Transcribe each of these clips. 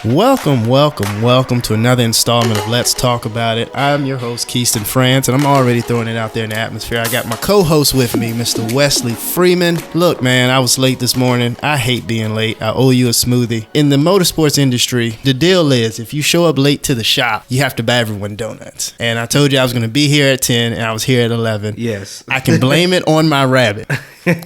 Welcome to another installment of Let's Talk About It. I'm your host, Keyston France, and I'm already throwing it out there in the atmosphere. I got my co-host with me, Mr. Wesley Freeman. Look, man, I was late this morning. I hate being late. I owe you a smoothie. In the motorsports industry, the deal is if you show up late to the shop, you have to buy everyone donuts. And I told you I was going to be here at 10, and I was here at 11. Yes. I can blame it on my rabbit.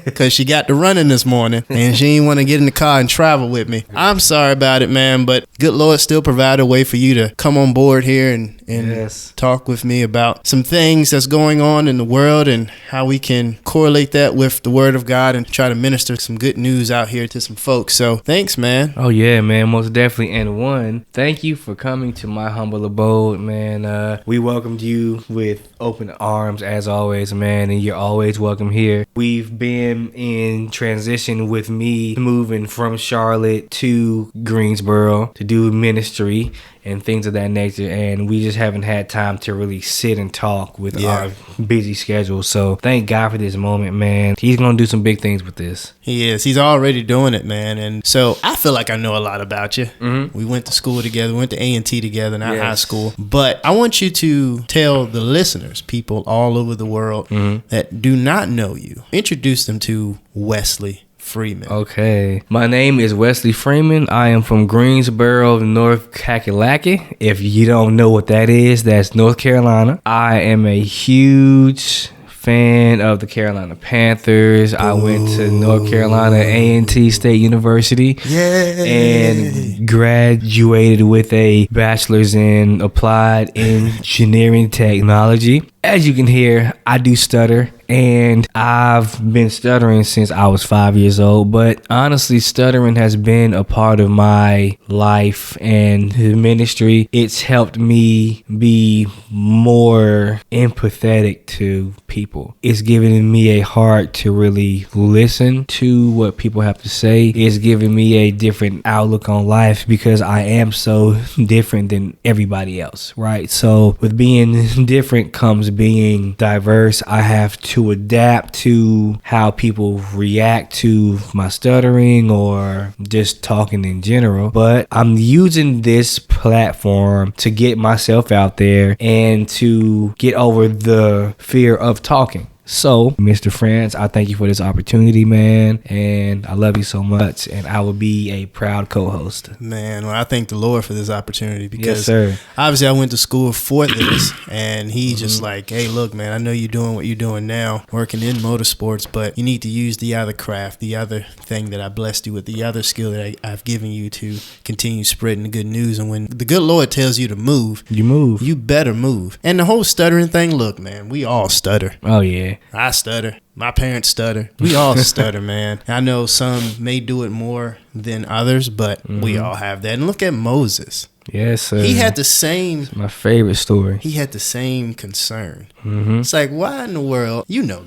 Because she got to running this morning and she didn't want to get in the car and travel with me. I'm sorry about it, man, but good Lord still provided a way for you to come on board here and yes, talk with me about some things that's going on in the world and how we can correlate that with the Word of God and try to minister some good news out here to some folks. So thanks, man. Oh, yeah, man, most definitely. And one, thank you for coming to my humble abode, man. We welcomed you with open arms as always, man, and you're always welcome here. We've been in transition with me moving from Charlotte to Greensboro to do ministry and things of that nature, and we just haven't had time to really sit and talk with our busy schedule. So thank God for this moment, man. He's gonna do some big things with this. He is. He's already doing it, man. And so I feel like I know a lot about you. Mm-hmm. We went to school together. We went to A&T together, not Yes. high school. But I want you to tell the listeners, people all over the world that do not know you, introduce them to Wesley Freeman. Okay. My name is Wesley Freeman. I am from Greensboro, North Kakalaki. If you don't know what that is, that's North Carolina. I am a huge fan of the Carolina Panthers. I went to North Carolina A&T State University. And graduated with a bachelor's in applied engineering technology. As you can hear, I do stutter, and I've been stuttering since I was 5 years old. But honestly, stuttering has been a part of my life and ministry. It's helped me be more empathetic to people. It's given me a heart to really listen to what people have to say. It's given me a different outlook on life because I am so different than everybody else, right? So with being different comes being diverse. I have to adapt to how people react to my stuttering or just talking in general. But I'm using this platform to get myself out there and to get over the fear of talking. So, Mr. France, I thank you for this opportunity, man, and I love you so much, and I will be a proud co-host. Man, well, I thank the Lord for this opportunity because Yes, sir. obviously I went to school for this, and he just like, hey, look, man, I know you're doing what you're doing now, working in motorsports, but you need to use the other craft, the other thing that I blessed you with, the other skill that I've given you to continue spreading the good news. And when the good Lord tells you to move, You move. you better move. And the whole stuttering thing, look, man, we all stutter. Oh, yeah. I stutter. My parents stutter. We all stutter, man. I know some may do it more than others, but we all have that. And look at Moses. Yes, sir. He had the same. My favorite story. He had the same concern. Mm-hmm. It's like, why in the world? You know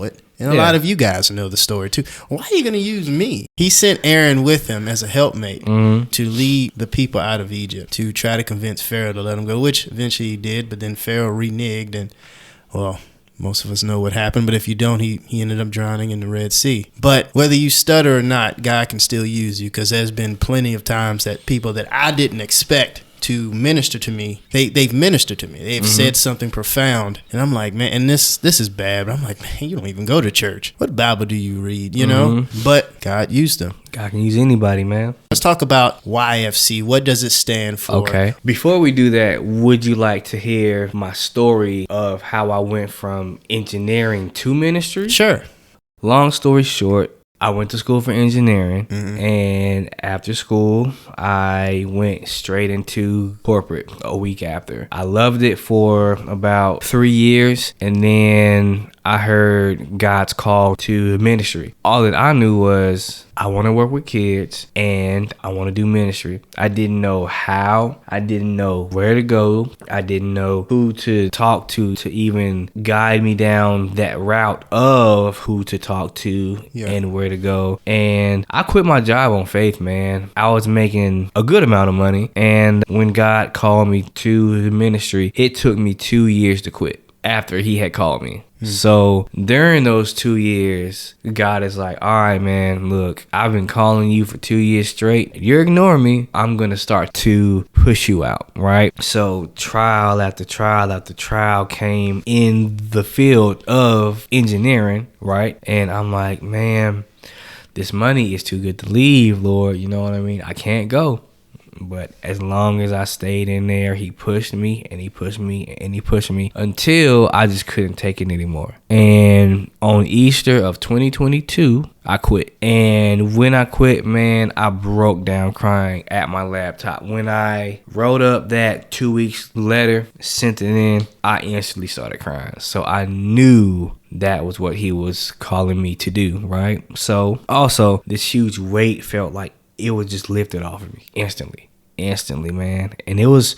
it. And a Yeah. lot of you guys know the story too. Why are you going to use me? He sent Aaron with him as a helpmate to lead the people out of Egypt, to try to convince Pharaoh to let him go, which eventually he did. But then Pharaoh reneged and, well, most of us know what happened, but if you don't, he ended up drowning in the Red Sea. But whether you stutter or not, God can still use you, because there's been plenty of times that people that I didn't expect to minister to me, they've ministered to me. They've said something profound, and I'm like, man, and this is bad, but I'm like, man, you don't even go to church. What Bible do you read, you know? But God used them. God can use anybody, man. Let's talk about YFC. What does it stand for? Okay. Before we do that, would you like to hear my story of how I went from engineering to ministry? Sure. Long story short, I went to school for engineering, and after school, I went straight into corporate a week after. I loved it for about 3 years, and then I heard God's call to ministry. All that I knew was I want to work with kids and I want to do ministry. I didn't know how. I didn't know where to go. I didn't know who to talk to even guide me down that route of who to talk to and where to go. And I quit my job on faith, man. I was making a good amount of money. And when God called me to the ministry, it took me 2 years to quit. after he had called me. So during those 2 years, God is like, all right, man, look, I've been calling you for 2 years straight. You're ignoring me. I'm going to start to push you out, right? So trial after trial after trial came in the field of engineering, right? And I'm like, man, this money is too good to leave, Lord. You know what I mean? I can't go. But as long as I stayed in there, he pushed me and he pushed me and he pushed me until I just couldn't take it anymore. And on Easter of 2022, I quit. And when I quit, man, I broke down crying at my laptop. When I wrote up that 2 weeks letter, sent it in, I instantly started crying. So I knew that was what he was calling me to do, right? So also, this huge weight felt like it was just lifted off of me instantly, man. And it was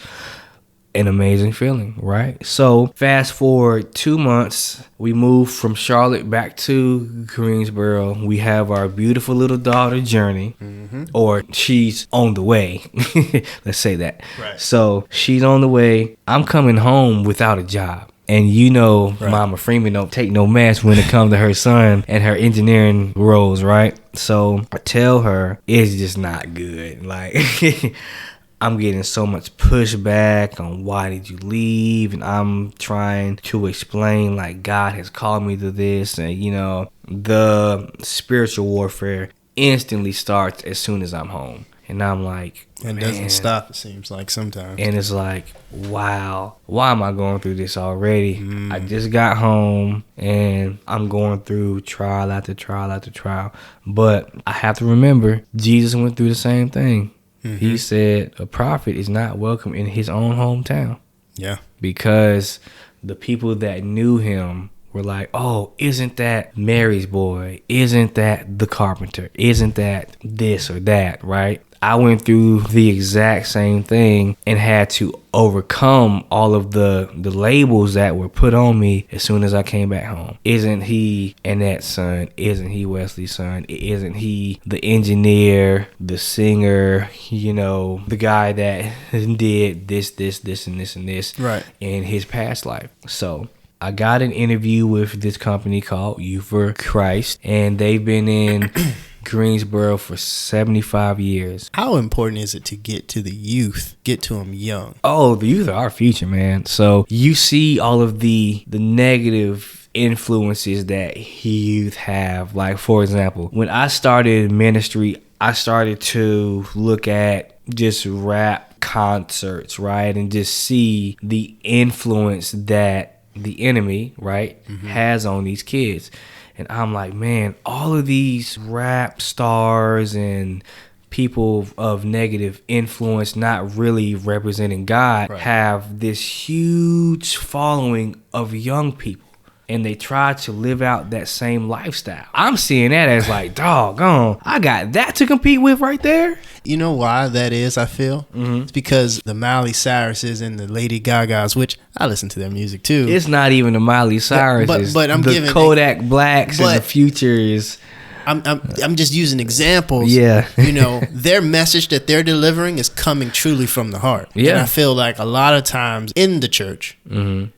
an amazing feeling, right? So fast forward 2 months, we moved from Charlotte back to Greensboro. We have our beautiful little daughter, Journey, or she's on the way. Let's say that. Right. So she's on the way. I'm coming home without a job. And you know, right. Mama Freeman don't take no mess when it comes to her son and her engineering roles, right? So I tell her it's just not good. Like, I'm getting so much pushback on why did you leave? And I'm trying to explain, like, God has called me to this. And, you know, the spiritual warfare instantly starts as soon as I'm home. And I'm like, it doesn't stop, it seems like sometimes. And it's like, wow, why am I going through this already? I just got home and I'm going through trial after trial after trial. But I have to remember, Jesus went through the same thing. He said a prophet is not welcome in his own hometown. Yeah. Because the people that knew him were like, oh, isn't that Mary's boy? Isn't that the carpenter? Isn't that this or that, right? I went through the exact same thing and had to overcome all of the labels that were put on me as soon as I came back home. Isn't he Annette's son? Isn't he Wesley's son? Isn't he the engineer, the singer, you know, the guy that did this, and this right. in his past life? So I got an interview with this company called You for Christ, and they've been in Greensboro for 75 years. How important is it to get to the youth, get to them young? Oh, the youth are our future, man. So you see all of the negative influences that youth have. Like, for example, when I started ministry, I started to look at just rap concerts, right? And just see the influence that the enemy, right, has on these kids. And I'm like, man, all of these rap stars and people of negative influence, not really representing God, right. have this huge following of young people. And they try to live out that same lifestyle. I'm seeing that as like, doggone, I got that to compete with right there. You know why that is, I feel? It's because the Miley Cyruses and the Lady Gagas, which I listen to their music too. It's not even the Miley Cyruses. But I'm giving Kodak Blacks and the Futures. I'm just using examples. Yeah. You know, their message that they're delivering is coming truly from the heart. Yeah. And I feel like a lot of times in the church,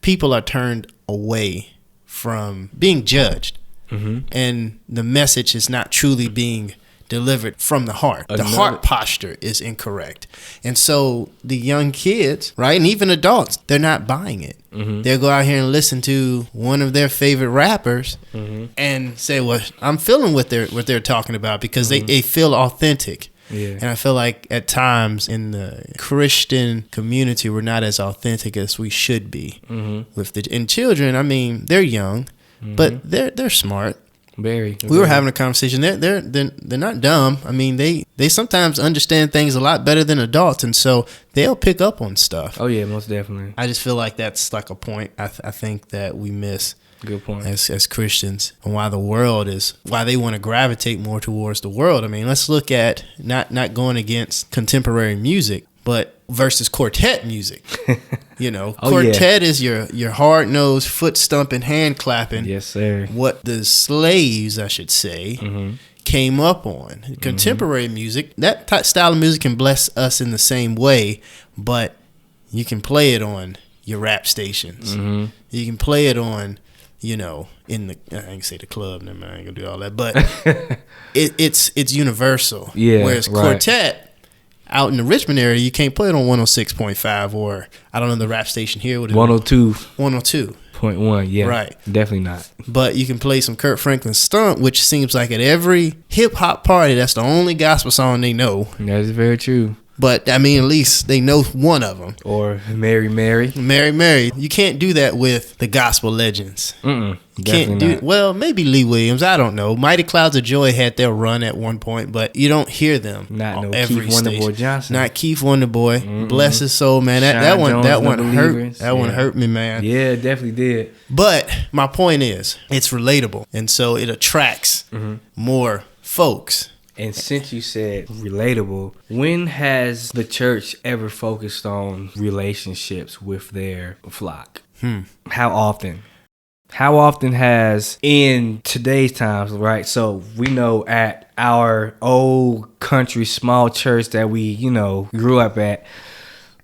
people are turned away from being judged, and the message is not truly being delivered from the heart. The heart posture is incorrect. And so the young kids, right, and even adults, they're not buying it. They'll go out here and listen to one of their favorite rappers and say, well, I'm feeling what they're talking about, because they feel authentic. Yeah. And I feel like at times in the Christian community, we're not as authentic as we should be. And children, I mean, they're young, but they're smart. Very. We were having a conversation. They're not dumb. I mean, they sometimes understand things a lot better than adults, and so they'll pick up on stuff. Oh yeah, most definitely. I just feel like that's like a point I think that we miss. Good point. As Christians, and why they want to gravitate more towards the world. I mean, let's look at not going against contemporary music, but versus quartet music. You know, quartet is your hard-nosed, foot-stumping, hand-clapping. Yes, sir. What the slaves, I should say, came up on. Contemporary music, that style of music can bless us in the same way, but you can play it on your rap stations. You can play it on, in the, I ain't gonna say the club, never mind, I ain't gonna do all that, but it's universal. Yeah. Whereas quartet, out in the Richmond area, you can't play it on 106.5 or, I don't know the rap station here. What is 102. 102.1, yeah. Right. Definitely not. But you can play some Kirk Franklin Stunt, which seems like at every hip-hop party, that's the only gospel song they know. That is very true. But, I mean, at least they know one of them. Or Mary Mary. Mary Mary. You can't do that with the gospel legends. You can't do it. Well, maybe Lee Williams. I don't know. Mighty Clouds of Joy had their run at one point, but you don't hear them. Not no every Keith Wonderboy Johnson. Not Keith Wonderboy. Bless his soul, man. That one hurt. That one hurt me, man. Yeah, it definitely did. But my point is, it's relatable, and so it attracts more folks. And since you said relatable, when has the church ever focused on relationships with their flock? How often? How often has, in today's times, right? So we know at our old country small church that we, grew up at,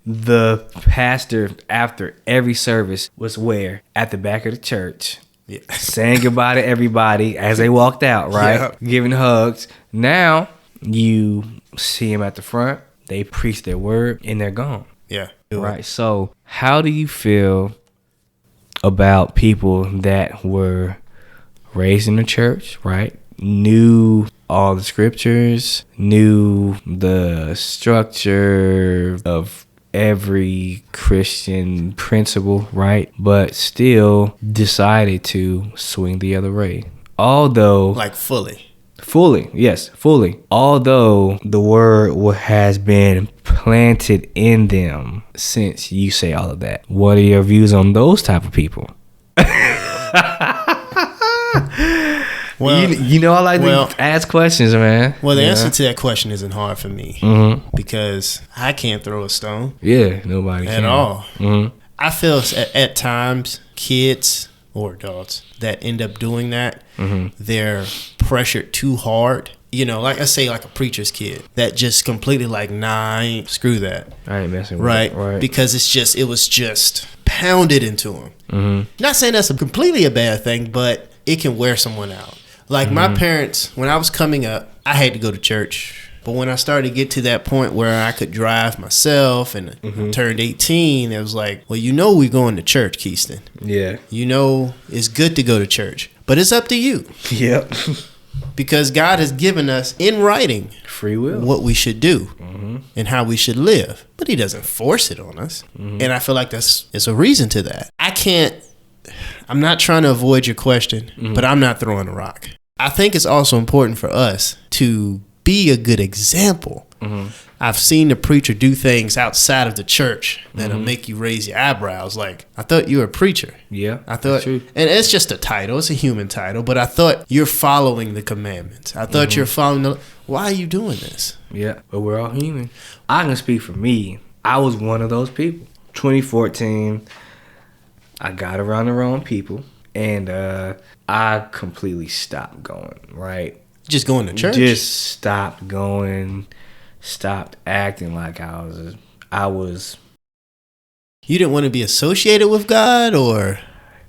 the pastor after every service was where? At the back of the church. Yeah. Saying goodbye to everybody as they walked out, right? Yeah. Giving hugs. Now, you see them at the front, they preach their word, and they're gone. Yeah. Right. So, how do you feel about people that were raised in the church, right? Knew all the scriptures, knew the structure of every Christian principle, right? But still decided to swing the other way. Although... Like fully. Yes, fully. Although the word has been planted in them since you say all of that. What are your views on those type of people? Well, I like to ask questions, man. Well, the answer to that question isn't hard for me because I can't throw a stone. Yeah, nobody at all. I feel at times kids or adults that end up doing that, they're pressured too hard. Like I say, like a preacher's kid that just completely like, nah, screw that. I ain't messing with it. Right. Because it was just pounded into them. Not saying that's completely a bad thing, but it can wear someone out. Like my parents, when I was coming up, I had to go to church. But when I started to get to that point where I could drive myself and turned 18, it was like, well, we're going to church, Keyston. Yeah. It's good to go to church. But it's up to you. Yep. Because God has given us in writing free will, what we should do and how we should live. But he doesn't force it on us. And I feel like it's a reason to that. I'm not trying to avoid your question, but I'm not throwing a rock. I think it's also important for us to be a good example. I've seen the preacher do things outside of the church that'll make you raise your eyebrows. Like, I thought you were a preacher. Yeah, I thought, and it's just a title. It's a human title. But I thought you're following the commandments. I thought you're following why are you doing this? Yeah, but we're all human. I can speak for me. I was one of those people. 2014, I got around the wrong people. And I completely stopped going, right? Just going to church? Just stopped going, stopped acting like I was. You didn't want to be associated with God, or?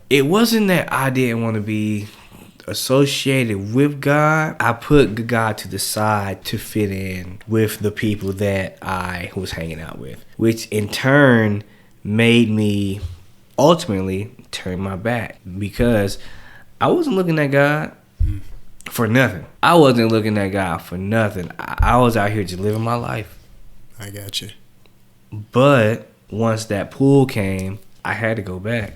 It wasn't that I didn't want to be associated with God. I put God to the side to fit in with the people that I was hanging out with, which in turn made me ultimately turn my back because I wasn't looking at God for nothing. I wasn't looking at God for nothing. I was out here just living my life. I got you. But once that pull came, I had to go back.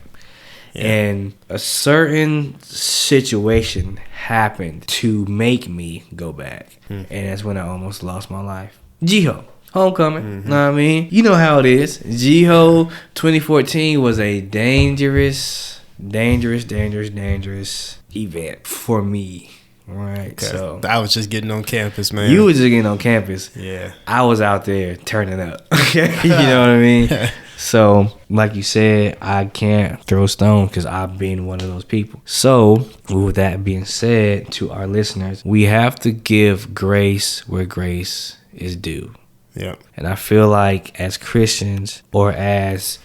Yeah. And a certain situation happened to make me go back. And that's when I almost lost my life. Jiho. Homecoming, know what I mean? You know how it is. Jiho 2014 was a dangerous event for me, right? Okay. So I was just getting on campus, man. You was just getting on campus. Yeah. I was out there turning up. You know what I mean? So, like you said, I can't throw stone because I've been one of those people. So, with that being said, to our listeners, we have to give grace where grace is due. And I feel like as Christians or as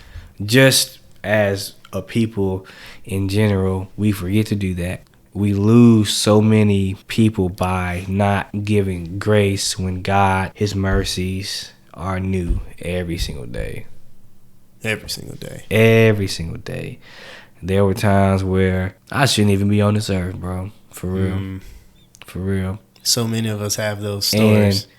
just as of people in general, we forget to do that. We lose so many people by not giving grace when God, his mercies are new every single day. Every single day. Every single day. There were times where I shouldn't even be on this earth, bro. For real. For real. So many of us have those stories. And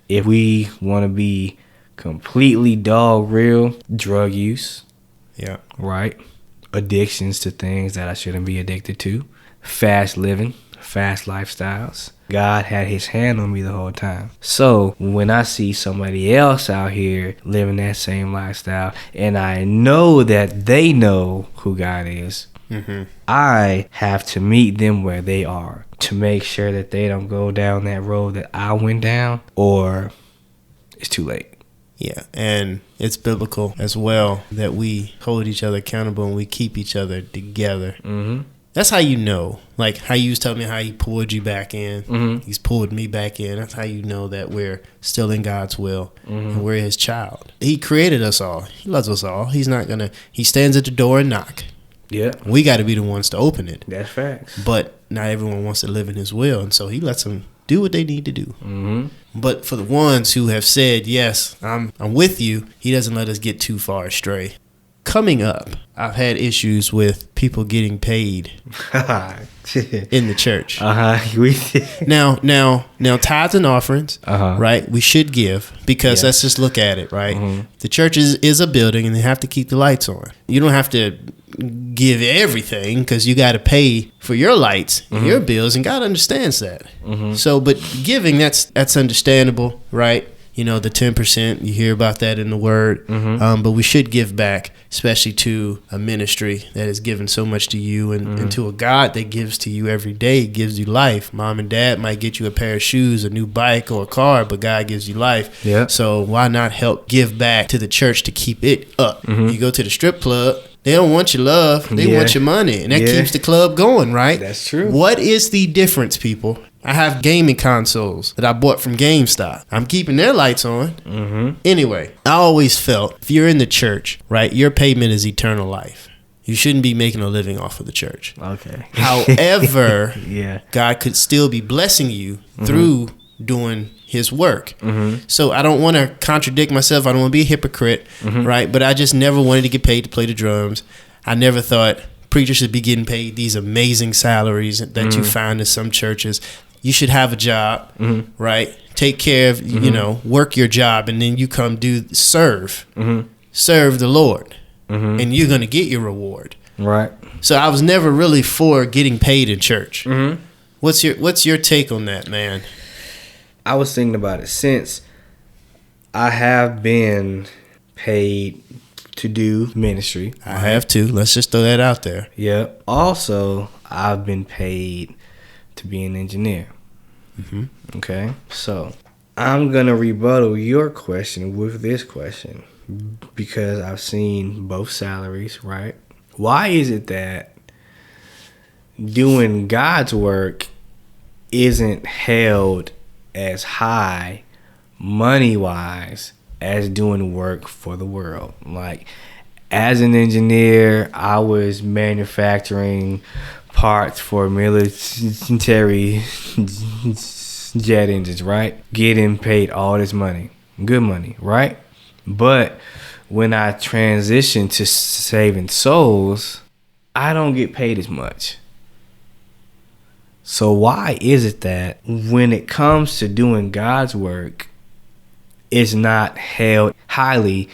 if we want to be completely dog real, drug use. Yeah. Right? Addictions to things that I shouldn't be addicted to. Fast living, fast lifestyles. God had his hand on me the whole time. So when I see somebody else out here living that same lifestyle, and I know that they know who God is, I have to meet them where they are to make sure that they don't go down that road that I went down, or it's too late. Yeah, and it's biblical as well that we hold each other accountable and we keep each other together. That's how you know, like how you was telling me how he pulled you back in. He's pulled me back in. That's how you know that we're still in God's will and we're his child. He created us all. He loves us all. He stands at the door and knock. Yeah. We got to be the ones to open it. That's facts. But not everyone wants to live in his will, and so he lets them do what they need to do. But for the ones who have said, yes, I'm with you, he doesn't let us get too far astray. Coming up, I've had issues with people getting paid in the church. Now, tithes and offerings, right? We should give because let's just look at it, right? The church is a building and they have to keep the lights on. You don't have to give everything because you got to pay for your lights and your bills, and God understands that. So, but giving, that's understandable, right? You know, the 10%, you hear about that in the word. But we should give back, especially to a ministry that has given so much to you and to a God that gives to you every day, gives you life. Mom and dad might get you a pair of shoes, a new bike, or a car, but God gives you life. Yeah. So why not help give back to the church to keep it up? You go to the strip club, they don't want your love. They want your money. And that keeps the club going, right? That's true. What is the difference, people? I have gaming consoles that I bought from GameStop. I'm keeping their lights on. Anyway, I always felt if you're in the church, right, your payment is eternal life. You shouldn't be making a living off of the church. Okay. However, God could still be blessing you through doing his work. So I don't want to contradict myself. I don't want to be a hypocrite, right? But I just never wanted to get paid to play the drums. I never thought preachers should be getting paid these amazing salaries that you find in some churches. You should have a job, right? Take care of, you know, work your job, and then you come serve the Lord, and you're going to get your reward. Right. So I was never really for getting paid in church. What's your take on that, man? I was thinking about it since I have been paid to do ministry. I have too. Let's just throw that out there. Yeah. Also, I've been paid to be an engineer. Okay. So I'm going to rebuttal your question with this question because I've seen both salaries, right? Why is it that doing God's work isn't held as high money-wise as doing work for the world? Like, as an engineer, I was manufacturing parts for military jet engines, right? Getting paid all this money, good money, right? But when I transition to saving souls, I don't get paid as much. So why is it that when it comes to doing God's work, it's not held highly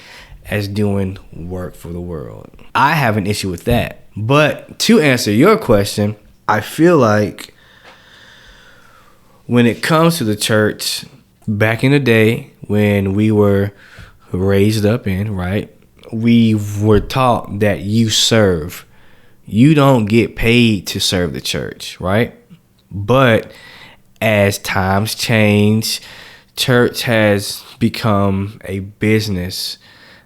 as doing work for the world? I have an issue with that. But to answer your question, I feel like when it comes to the church, back in the day when we were raised up in, right, we were taught that you serve. You don't get paid to serve the church, right? But as times change, church has become a business.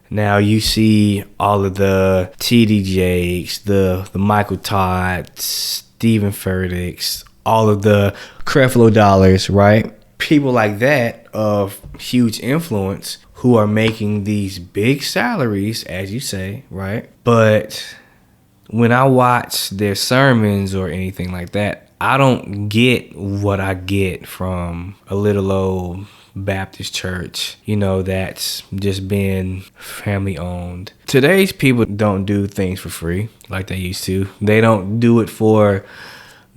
Now you see all of the T.D. Jakes, the Michael Todds, Stephen Furticks, all of the Creflo Dollars, right? People like that of huge influence who are making these big salaries, as you say, right? But when I watch their sermons or anything like that, I don't get what I get from a little old Baptist church, that's just been family owned. Today's people don't do things for free like they used to. They don't do it for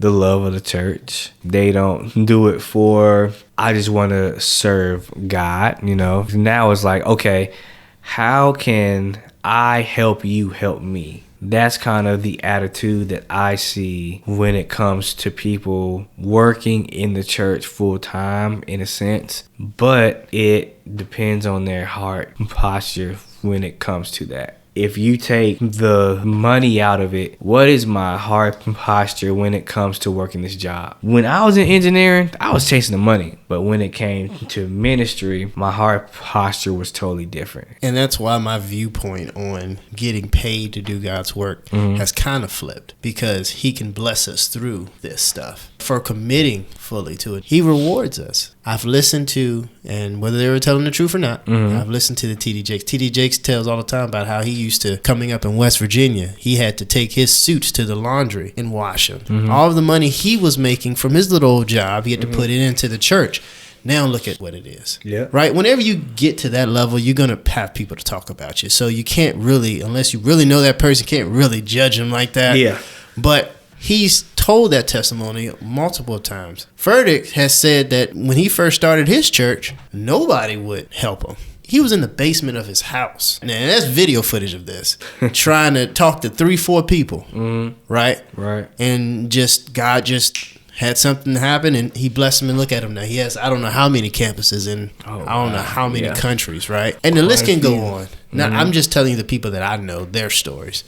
the love of the church. They don't do it for, I just want to serve God, Now it's like, okay, how can I help you help me? That's kind of the attitude that I see when it comes to people working in the church full time, in a sense. But it depends on their heart posture when it comes to that. If you take the money out of it, what is my heart posture when it comes to working this job? When I was in engineering, I was chasing the money. But when it came to ministry, my heart posture was totally different. And that's why my viewpoint on getting paid to do God's work has kind of flipped, because he can bless us through this stuff. For committing fully to it, he rewards us. I've listened to, and whether they were telling the truth or not, I've listened to the T.D. Jakes. T.D. Jakes tells all the time about how he used to, coming up in West Virginia, he had to take his suits to the laundry and wash them. All of the money he was making from his little old job, he had to put it into the church. Now look at what it is. Yeah. Right? Whenever you get to that level, you're going to have people to talk about you. So you can't really, unless you really know that person, can't really judge him like that. Yeah. But he's told that testimony multiple times. Furtick has said that when he first started his church, nobody would help him. He was in the basement of his house. Now, that's video footage of this. Trying to talk to 3-4 people. Right? Right. And God just had something happen, and he blessed him, and look at him now. He has, I don't know how many campuses in, I don't know how many countries, right? And the list can go on. Now, I'm just telling you the people that I know, their stories,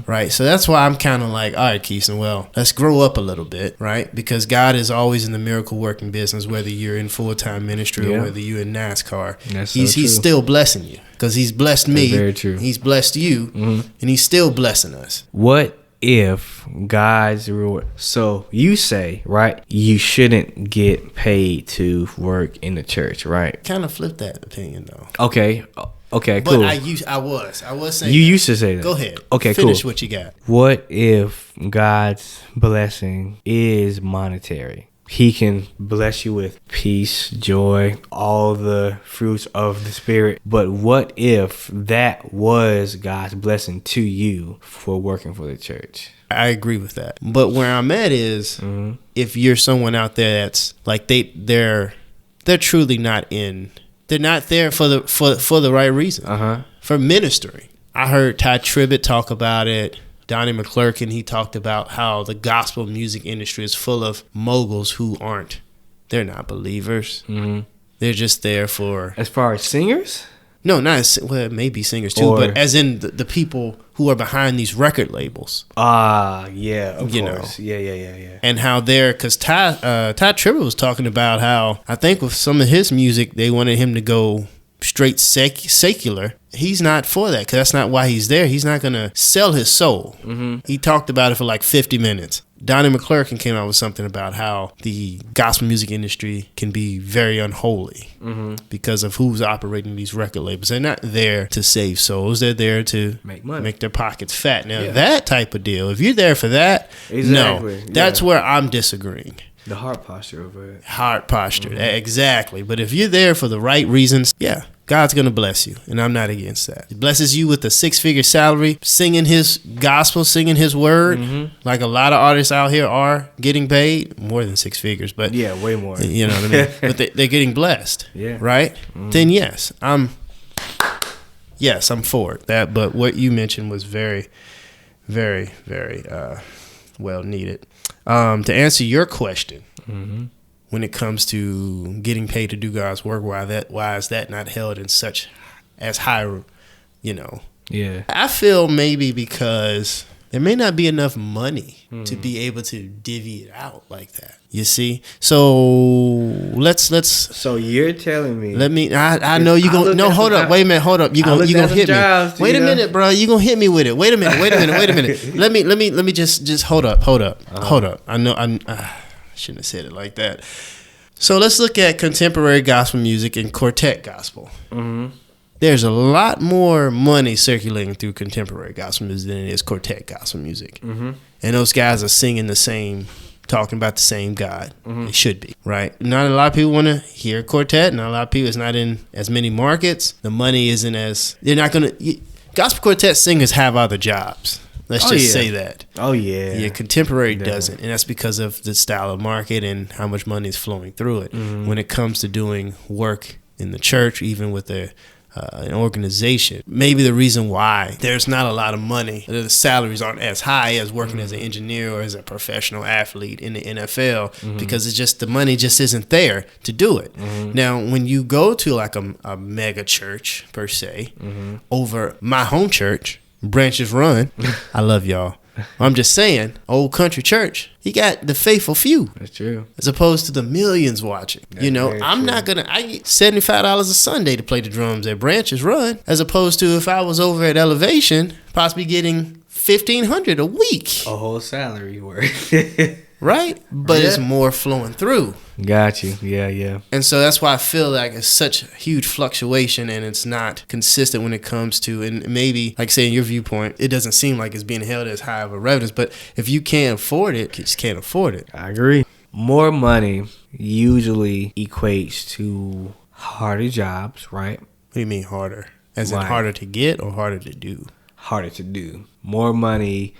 right? So that's why I'm kind of like, all right, Keeson, well, let's grow up a little bit, right? Because God is always in the miracle working business, whether you're in full-time ministry or whether you're in NASCAR. He's still blessing you, because he's blessed me. That's very true. He's blessed you, and he's still blessing us. What if God's reward? So you say, right, you shouldn't get paid to work in the church, right? Kind of flip that opinion, though. Okay, cool. But I was saying you used to say that. Go ahead. Okay, Finish cool. what you got. What if God's blessing is monetary? He can bless you with peace, joy, all the fruits of the Spirit. But what if that was God's blessing to you for working for the church? I agree with that. But where I'm at is, if you're someone out there that's like they're truly not in, they're not there for the right reason. For ministry. I heard Ty Tribbett talk about it. Donnie McClurkin, he talked about how the gospel music industry is full of moguls who they're not believers. They're just there for... As far as singers? No, maybe singers too, but as in the people who are behind these record labels. Yeah, of course. Yeah. And how because Ty Tribbett was talking about how, I think with some of his music, they wanted him to go straight secular. He's not for that, because that's not why he's there. He's not going to sell his soul. He talked about it for like 50 minutes. Donnie McClurkin came out with something about how the gospel music industry can be very unholy because of who's operating these record labels. They're not there to save souls. They're there to make money, make their pockets fat. Now, that type of deal, if you're there for that, no. That's where I'm disagreeing. The heart posture of it. Heart posture, exactly. But if you're there for the right reasons, God's going to bless you, and I'm not against that. He blesses you with a 6-figure salary, singing his gospel, singing his word, like a lot of artists out here are getting paid, more than 6 figures, but way more. You know what I mean? But they're getting blessed, right? Then yes, I'm for it. But what you mentioned was very, very, very well needed. To answer your question, when it comes to getting paid to do God's work, why is that not held in such as high, Yeah. I feel maybe because there may not be enough money to be able to divvy it out like that. You see? So let's. So you're telling me? I know you gonna. No, hold up. Wait a minute. Hold up. You gonna hit me? Wait a minute, bro. You gonna hit me with it? Wait a minute. Let me just hold up. Hold up. I know. I shouldn't have said it like that. So let's look at contemporary gospel music and quartet gospel. there's a lot more money circulating through contemporary gospel music than it is quartet gospel music. Mm-hmm. And those guys are singing the same, talking about the same God. Mm-hmm. It should be, right? Not a lot of people want to hear quartet. Not a lot of people. It's not in as many markets. The money isn't as, they're not going to, gospel quartet singers have other jobs. Let's just say that. Oh, yeah. Yeah, contemporary doesn't. And that's because of the style of market and how much money is flowing through it. Mm-hmm. When it comes to doing work in the church, even with an organization, maybe the reason why there's not a lot of money, the salaries aren't as high as working as an engineer or as a professional athlete in the NFL, because it's just the money just isn't there to do it. Now, when you go to like a mega church per se, over my home church, Branches Run, I love y'all. I'm just saying, old country church, he got the faithful few. That's true. As opposed to the millions watching. That's I'm not going to, I get $75 a Sunday to play the drums at Branches Run, as opposed to if I was over at Elevation, possibly getting $1,500 a week. A whole salary worth. Right? But it's more flowing through. Got you. Yeah. And so that's why I feel like it's such a huge fluctuation and it's not consistent when it comes to, and maybe, like say in your viewpoint, it doesn't seem like it's being held as high of a revenue, but if you can't afford it, you just can't afford it. I agree. More money usually equates to harder jobs, right? What do you mean harder? As in harder to get or harder to do? Harder to do. More money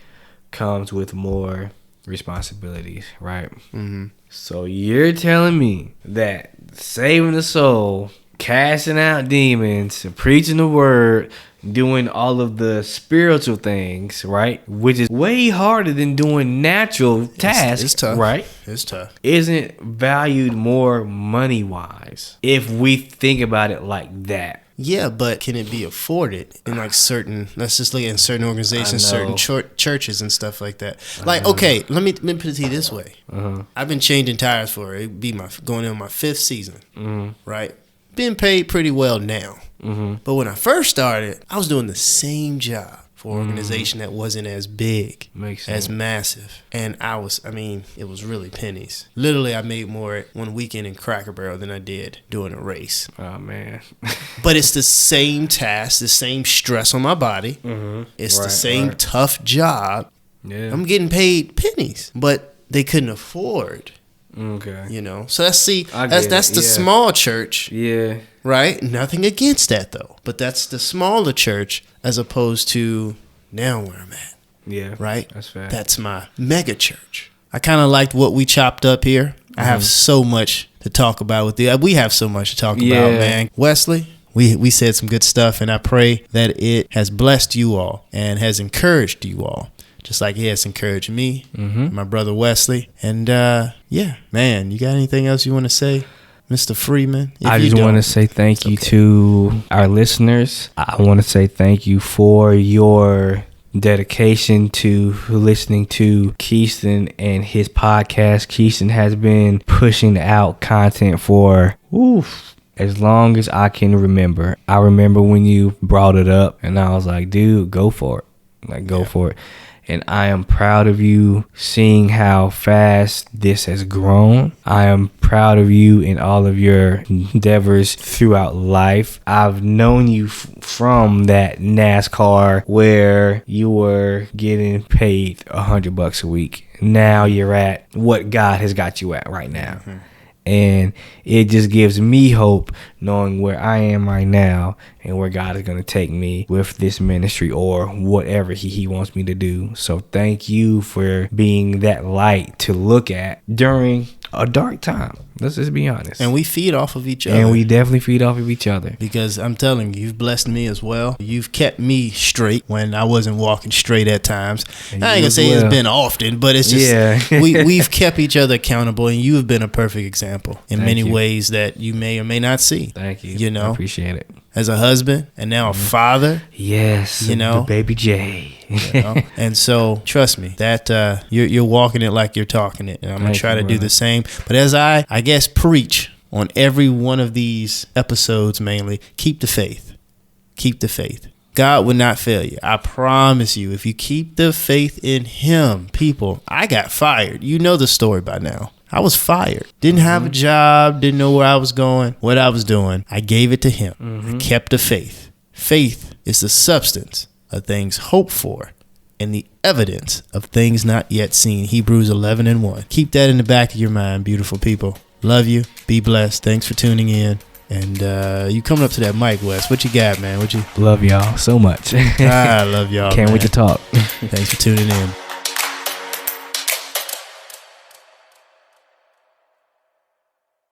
comes with more responsibilities, right? Mm-hmm. So you're telling me that saving the soul, casting out demons, preaching the word, doing all of the spiritual things, right, which is way harder than doing natural tasks, it's tough, right? It's tough. Isn't valued more money-wise if we think about it like that. Yeah, but can it be afforded in like certain, let's just look at certain organizations, certain churches and stuff like that. Like, okay, let me put it to you this way. I've been changing tires for it. Be going in my 5th season, right? Been paid pretty well now. But when I first started, I was doing the same job for an organization that wasn't as big, as massive. And it was really pennies. Literally, I made more one weekend in Cracker Barrel than I did doing a race. Oh, man. But it's the same task, the same stress on my body. It's the same tough job. Yeah. I'm getting paid pennies, but they couldn't afford. Okay. So that's the small church. Yeah. Right? Nothing against that, though. But that's the smaller church as opposed to now where I'm at. Yeah. Right? That's fair. That's my mega church. I kind of liked what we chopped up here. I have so much to talk about with you. We have so much to talk about, man. Wesley, we said some good stuff, and I pray that it has blessed you all and has encouraged you all. Just like it has encouraged me, my brother Wesley. And, man, you got anything else you want to say, Mr. Freeman? I just want to say thank you to our listeners. I want to say thank you for your dedication to listening to Keiston and his podcast. Keiston has been pushing out content for as long as I can remember. I remember when you brought it up, and I was like, dude, go for it. Go for it. And I am proud of you seeing how fast this has grown. I am proud of you in all of your endeavors throughout life. I've known you from that NASCAR where you were getting paid $100 a week. Now you're at what God has got you at right now. And it just gives me hope knowing where I am right now and where God is going to take me with this ministry or whatever he wants me to do. So thank you for being that light to look at during a dark time. Let's just be honest. And we feed off of each other. And we definitely feed off of each other. Because I'm telling you, you've blessed me as well. You've kept me straight when I wasn't walking straight at times. I ain't going to say it's been often, but it's just we've kept each other accountable, and you have been a perfect example in many ways that you may or may not see. Thank you. I appreciate it. As a husband and now a father. Yes. The baby J. And so trust me that you're walking it like you're talking it, and I'm gonna try to do the same. But as I guess preach on every one of these episodes, mainly keep the faith. God would not fail you. I promise you. If you keep the faith in Him, people. I got fired. You know the story by now. I was fired. Didn't have a job. Didn't know where I was going, what I was doing. I gave it to Him. I kept the faith. Faith is the substance of things hoped for and the evidence of things not yet seen. Hebrews 11:1. Keep that in the back of your mind, beautiful people. Love you. Be blessed. Thanks for tuning in. And you coming up to that mic, Wes. What you got, man? Love y'all so much. I love y'all. Can't wait to talk. Thanks for tuning in.